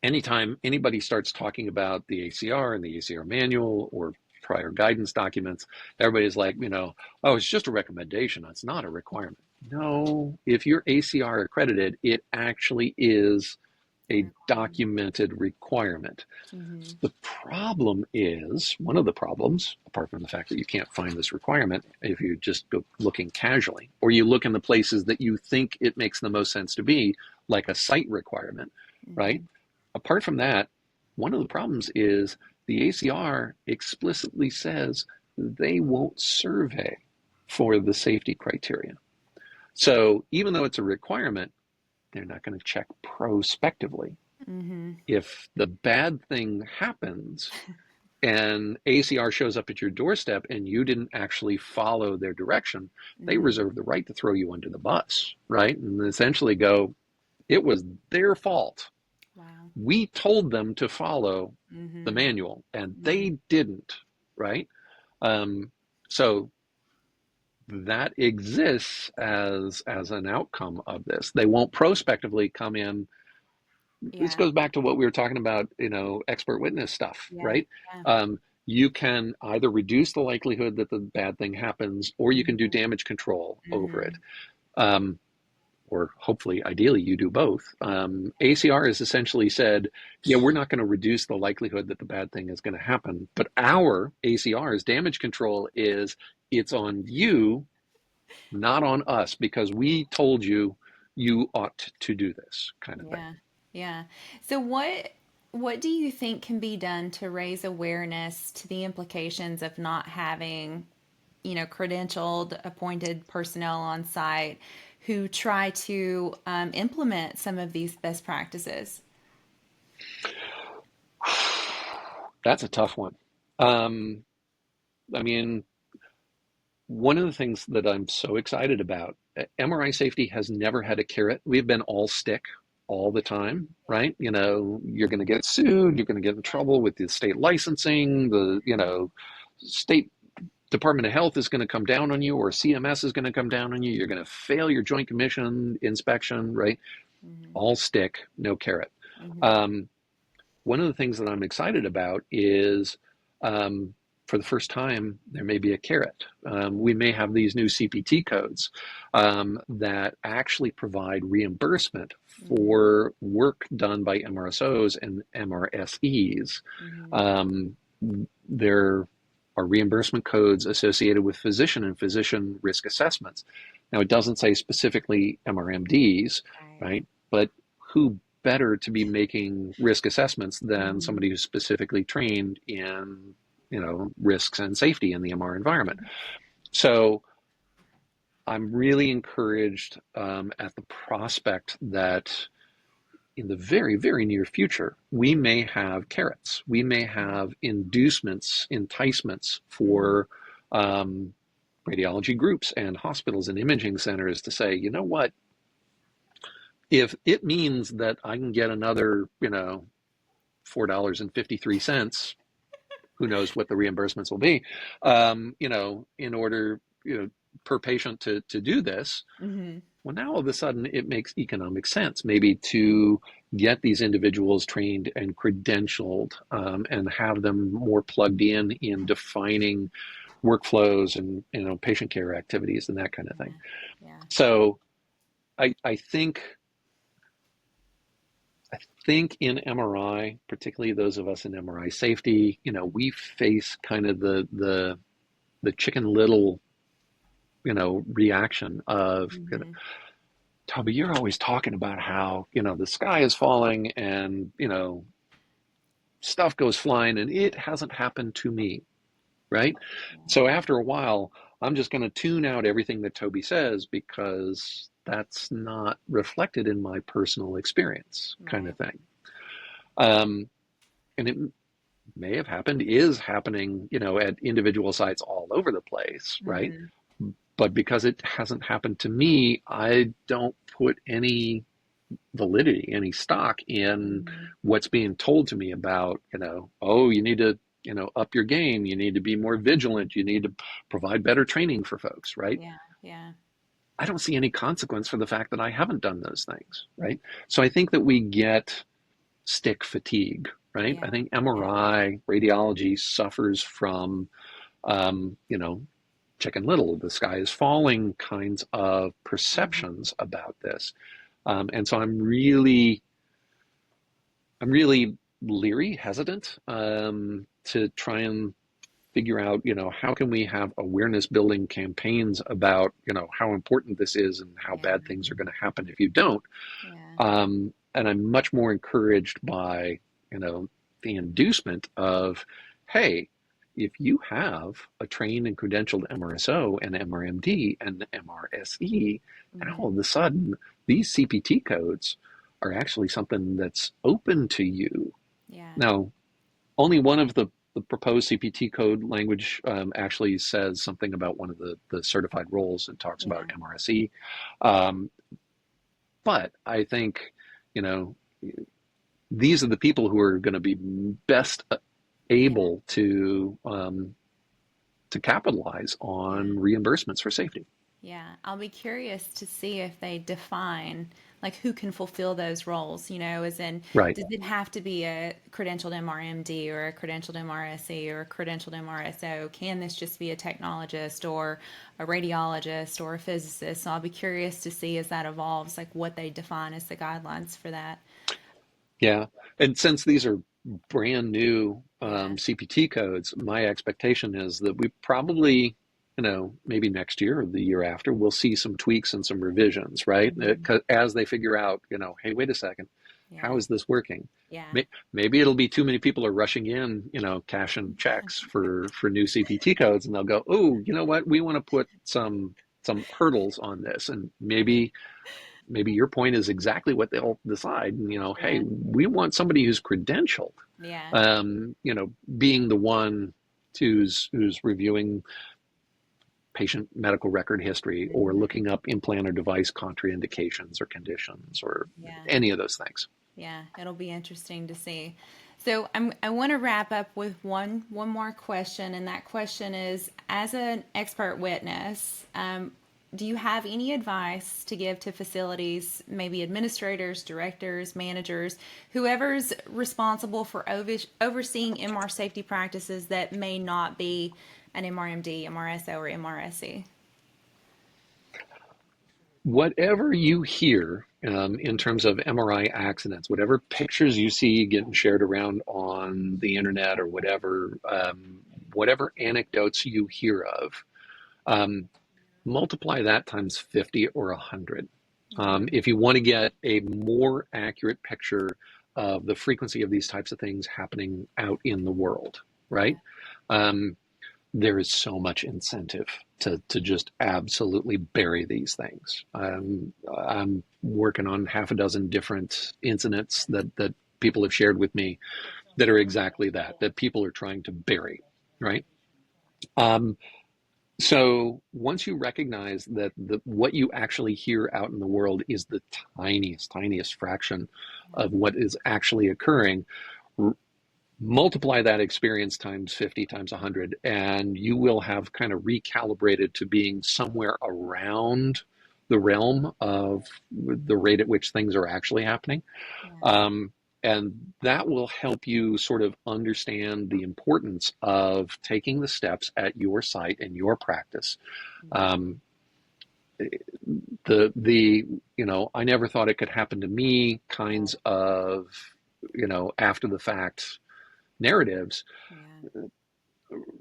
anytime anybody starts talking about the ACR and the ACR manual or prior guidance documents, everybody's like, oh, it's just a recommendation. It's not a requirement. No, if you're ACR accredited, it actually is a Requirement. documented requirement. Mm-hmm. The problem is, one of the problems, apart from the fact that you can't find this requirement if you just go looking casually, or you look in the places that you think it makes the most sense to be, like a site requirement, right? Mm-hmm. Apart from that, one of the problems is the ACR explicitly says they won't survey for the safety criteria. So even though it's a requirement, they're not going to check prospectively. Mm-hmm. If the bad thing happens and ACR shows up at your doorstep and you didn't actually follow their direction, they Mm-hmm. reserve the right to throw you under the bus, right? And essentially go, it was their fault. Wow. We told them to follow the Mm-hmm. manual and Mm-hmm. they didn't, right? Um, so that exists as an outcome of this. They won't prospectively come in. This Yeah. goes back to what we were talking about, expert witness stuff, Yeah. right? Yeah. You can either reduce the likelihood that the bad thing happens, or you can do Mm-hmm. damage control over it. Mm-hmm. Um, or hopefully, ideally, you do both. ACR has essentially said, yeah, we're not going to reduce the likelihood that the bad thing is going to happen, but our ACR's damage control is it's on you, not on us, because we told you you ought to do this kind of thing. Yeah. Yeah. So what do you think can be done to raise awareness to the implications of not having credentialed, appointed personnel on site who try to implement some of these best practices? That's a tough one. Um, I mean, one of the things that I'm so excited about, MRI safety has never had a carrot. We've been all stick all the time, right? You're going to get sued, you're going to get in trouble with the state licensing, state Department of Health is going to come down on you, or CMS is going to come down on you. You're going to fail your Joint Commission inspection, right? Mm-hmm. All stick, no carrot. Mm-hmm. Um, One of the things that I'm excited about is um, for the first time, there may be a carrot. We may have these new CPT codes that actually provide reimbursement Mm-hmm. for work done by MRSOs and MRSEs. Mm-hmm. Um, there are reimbursement codes associated with physician and physician risk assessments. Now, it doesn't say specifically MRMDs, Right. right? But who better to be making risk assessments than Mm-hmm. somebody who's specifically trained in, risks and safety in the MR environment? So I'm really encouraged at the prospect that in the very, very near future, we may have carrots. We may have inducements, enticements Mm-hmm. for um, radiology groups and hospitals and imaging centers to say, you know what, if it means that I can get another, $4.53, who knows what the reimbursements will be, in order, per patient to do this, Mm-hmm. well, now all of a sudden it makes economic sense maybe to get these individuals trained and credentialed and have them more plugged in defining workflows and patient care activities and that kind of thing. Yeah. Yeah. So I think in MRI, particularly those of us in MRI safety, we face kind of the Chicken Little, reaction of, Mm-hmm. Toby, you're always talking about how, the sky is falling and, stuff goes flying and it hasn't happened to me, right? So after a while, I'm just going to tune out everything that Toby says because that's not reflected in my personal experience, kind Right. of thing. Um, and it may have happened, is happening, at individual sites all over the place, right? Mm-hmm. But because it hasn't happened to me, I don't put any validity, any stock in Mm-hmm. what's being told to me about, oh, you need to, up your game. You need to be more vigilant. You need to provide better training for folks, right? Yeah. Yeah. I don't see any consequence for the fact that I haven't done those things, right? So I think that we get stick fatigue, right? Yeah. I think Yeah. MRI radiology suffers from, you know, Chicken Little, the sky is falling kinds of Mm-hmm. perceptions about this. And so I'm really leery, hesitant to try and figure out, how can we have awareness building campaigns about, how important this is and how Yeah. bad things are going to happen if you don't. Yeah. And I'm much more encouraged by, the inducement of, hey, if you have a trained and credentialed MRSO and MRMD and MRSE, and Mm-hmm. all of a sudden these CPT codes are actually something that's open to you. Yeah. Now, only one of the proposed CPT code language actually says something about one of the certified roles and talks about Yeah. MRSE. Um, but I think, you know, these are the people who are going to be best Yeah. able to capitalize Yeah. on reimbursements for safety. Yeah, I'll be curious to see if they define like who can fulfill those roles, as in Right. does it have to be a credentialed MRMD or a credentialed MRSE or a credentialed MRSO? Can this just be a technologist or a radiologist or a physicist? So I'll be curious to see as that evolves, like what they define as the guidelines for that. Yeah. And since these are brand new Yeah. CPT codes, my expectation is that we probably, maybe next year or the year after, we'll see some tweaks and some revisions, right? Hmm. As they figure out, hey, wait a second, How Yeah. is this working? Yeah. Maybe it'll be too many people are rushing in, cashing checks for new CPT codes, and they'll go, oh, you know what? We want to put some hurdles on this, and maybe your point is exactly what they'll decide. Hey, Yeah. we want somebody who's credentialed, Yeah. being the one who's reviewing patient medical record history or Mhm. looking up implant or device contraindications or conditions or Yeah. any of those things. Yeah, it'll be interesting to see. So I want to wrap up with one more question, and that question is: as an expert witness, do you have any advice to give to facilities, maybe administrators, directors, managers, whoever's responsible for overseeing MR safety practices that may not be an MRMD, MRSO, or MRSE? Whatever you hear in terms of MRI accidents, whatever pictures you see getting shared around on the internet or whatever anecdotes you hear of, um, multiply that times 50 or 100. If you want to get a more accurate picture of the frequency of these types of things happening out in the world, right? Um, there is so much incentive to just absolutely bury these things. I'm working on half a dozen different incidents that people have shared with me that are exactly that people are trying to bury, right? Um, so once you recognize that what you actually hear out in the world is the tiniest fraction of what is actually occurring, multiply that experience times 50 times 100, and you will have kind of recalibrated to being somewhere around the realm of the rate at which things are actually happening. Yeah. Um, and that will help you sort of understand the importance of taking the steps at your site and your practice. Um, the I never thought it could happen to me kinds of after the fact narratives. Yeah.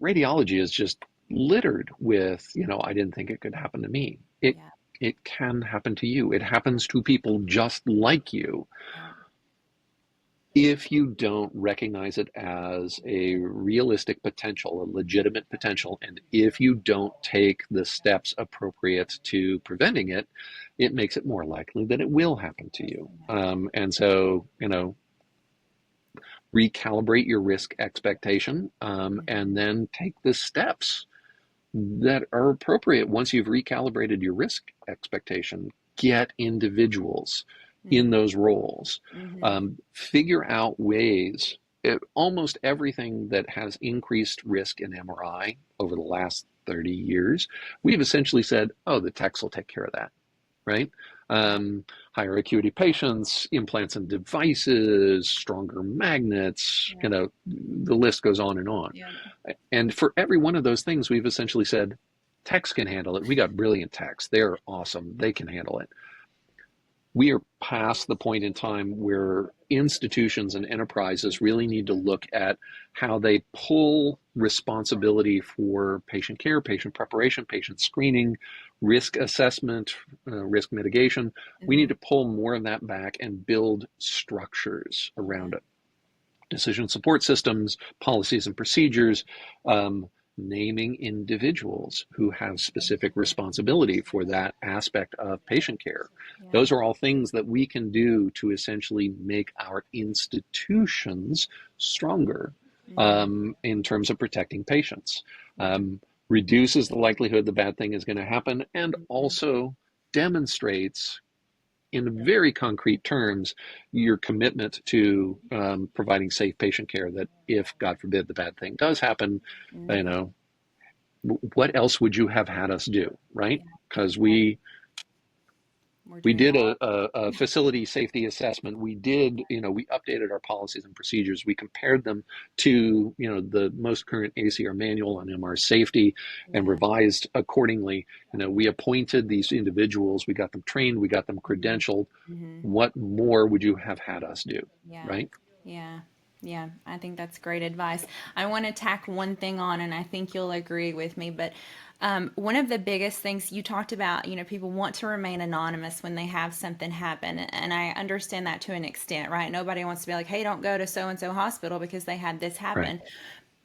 Radiology is just littered with, I didn't think it could happen to me. Yeah. It can happen to you. It happens to people just like you Yeah. if you don't recognize it as a realistic potential, a legitimate potential, and if you don't take the steps appropriate to preventing it, it makes it more likely that it will happen to you. And so, recalibrate your risk expectation, and then take the steps that are appropriate once you've recalibrated your risk expectation. Get individuals in Mm-hmm. those roles. Mm-hmm. Figure out ways. Almost everything that has increased risk in MRI over the last 30 years, we've essentially said, oh, the techs will take care of that, right? Yeah. Higher acuity patients, implants and devices, stronger magnets, Yeah. the list goes on and on. Yeah. And for every one of those things, we've essentially said, techs can handle it. We got brilliant techs. They're awesome. They can handle it. We are past the point in time where institutions and enterprises really need to look at how they pull responsibility for patient care, patient preparation, patient screening, risk assessment, risk mitigation. We Mm-hmm. need to pull more of that back and build structures Yeah. around it. Decision support systems, policies and procedures, naming individuals who have specific responsibility for that aspect of patient care. Yeah. Those are all things that we can do to essentially make our institutions stronger Mm-hmm. in terms of protecting patients. Yeah. Reduces the likelihood the bad thing is going to happen, and Mm-hmm. also demonstrates in very concrete terms your commitment to providing safe patient care, that if God forbid the bad thing does happen, you Mm-hmm. know what else would you have had us do, right? Yeah. Because Yeah. We're we doing did all. a facility safety assessment. We did, we updated our policies and procedures. We compared them to, the most current ACR manual on MR safety and Yeah. revised accordingly. We appointed these individuals. We got them trained. We got them Mm-hmm. credentialed. Mm-hmm. What more would you have had us do, Yeah. right? Yeah. Yeah, I think that's great advice. I want to tack one thing on, and I think you'll agree with me. But one of the biggest things you talked about, people want to remain anonymous when they have something happen. And I understand that to an extent, right? Nobody wants to be like, hey, don't go to so and so hospital because they had this Right. happen.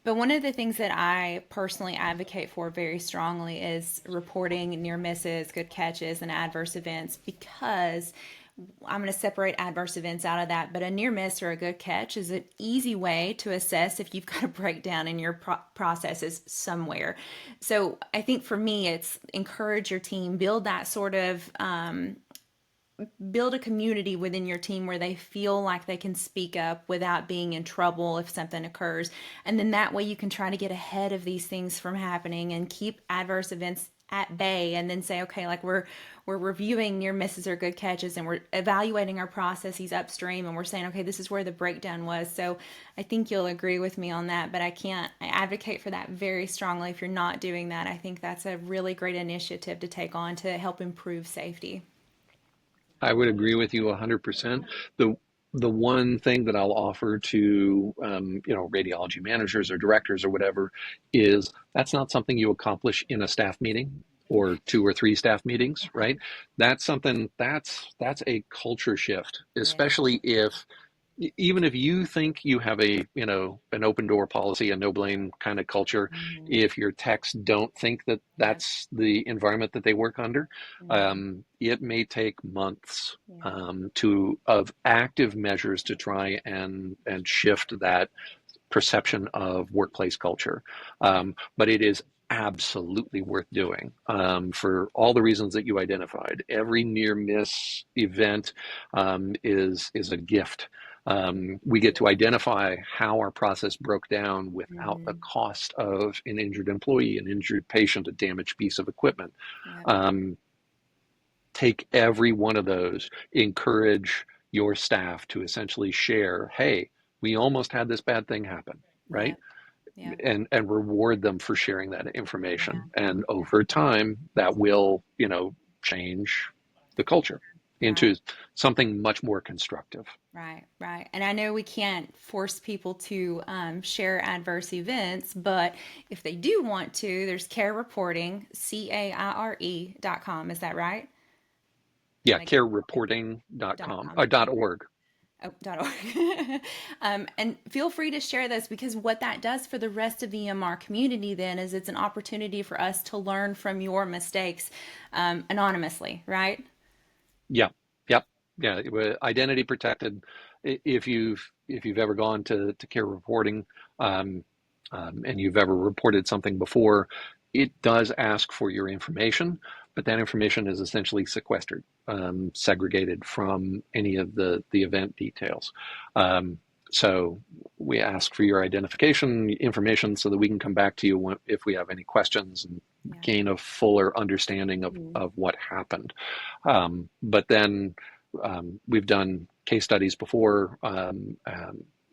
But one of the things that I personally advocate for very strongly is reporting near misses, good catches, and adverse events, because I'm going to separate adverse events out of that. But a near miss or a good catch is an easy way to assess if you've got a breakdown in your processes somewhere. So I think for me, it's encourage your team, build that sort of build a community within your team where they feel like they can speak up without being in trouble if something occurs. And then that way you can try to get ahead of these things from happening and keep adverse events at bay, and then say, okay, like we're reviewing near misses or good catches, and we're evaluating our processes upstream, and we're saying, okay, this is where the breakdown was. So I think you'll agree with me on that, but I advocate for that very strongly. If you're not doing that, I think that's a really great initiative to take on to help improve safety. I would agree with you 100%. The the one thing that I'll offer to radiology managers or directors or whatever is that's not something you accomplish in a staff meeting or two or three staff meetings, right? That's something that's a culture shift, Yeah. especially if even if you think you have an open door policy, a no blame kind of culture, Mm-hmm. if your techs don't think that Yep. that's the environment that they work under, Mm-hmm. it may take months Yeah. to of active measures to try and shift that perception of workplace culture. Yeah. But it is absolutely worth doing for all the reasons that you identified. Every near miss event is a gift. We get to identify how our process broke down without the Mm-hmm. cost of an injured employee, an injured patient, a damaged piece of equipment. Yep. Um, Take every one of those, encourage your staff to essentially share, hey, we almost had this bad thing happen, right? Yep. Yep. And reward them for sharing that Yeah. information. And over time, that will, change the culture Right. into something much more constructive. Right. Right. And I know we can't force people to share adverse events, but if they do want to, there's care reporting, CAIRE.com. Is that right? Yeah, Like dot carereporting.com, com. .org. Oh, .org. And feel free to share this, because what that does for the rest of the EMR community then is it's an opportunity for us to learn from your mistakes anonymously, right? Yeah, yep, yeah. Identity protected. If you've ever gone to care reporting, um, and you've ever reported something before, it does ask for your information, but that information is essentially sequestered, segregated from any of the event details. Um, so we ask for your identification information so that we can come back to you if we have any questions and Yeah. gain a fuller understanding Mhm. of what happened. But then we've done case studies before, and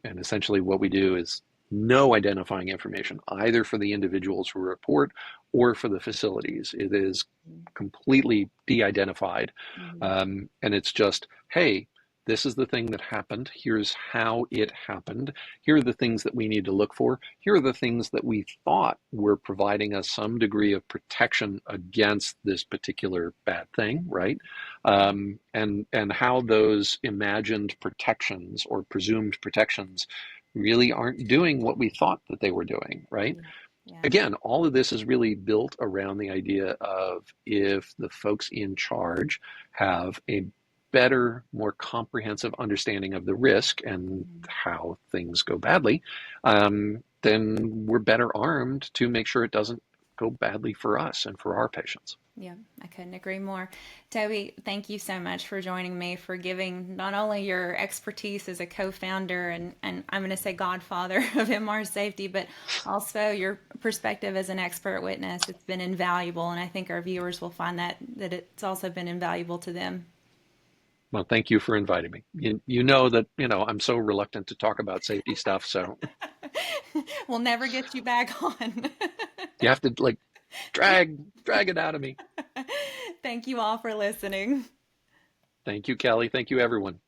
essentially what we do is no identifying information, either for the individuals who report or for the facilities. It is completely de identified. Mhm. And it's just, hey, this is the thing that happened. Here's how it happened. Here are the things that we need to look for. Here are the things that we thought were providing us some degree of protection against this particular bad thing, right? And how those imagined protections or presumed protections really aren't doing what we thought that they were doing, right? Yeah. Yeah. Again, all of this is really built around the idea of if the folks in charge have a better, more comprehensive understanding of the risk and Mhm. how things go badly, then we're better armed to make sure it doesn't go badly for us and for our patients. Yeah, I couldn't agree more. Toby, thank you so much for joining me, for giving not only your expertise as a co-founder and I'm going to say godfather of MR safety, but also your perspective as an expert witness. It's been invaluable, and I think our viewers will find that it's also been invaluable to them. Well, thank you for inviting me. You know that, I'm so reluctant to talk about safety stuff, so We'll never get you back on. you have to like drag it out of me. Thank you all for listening. Thank you, Kellye. Thank you, everyone.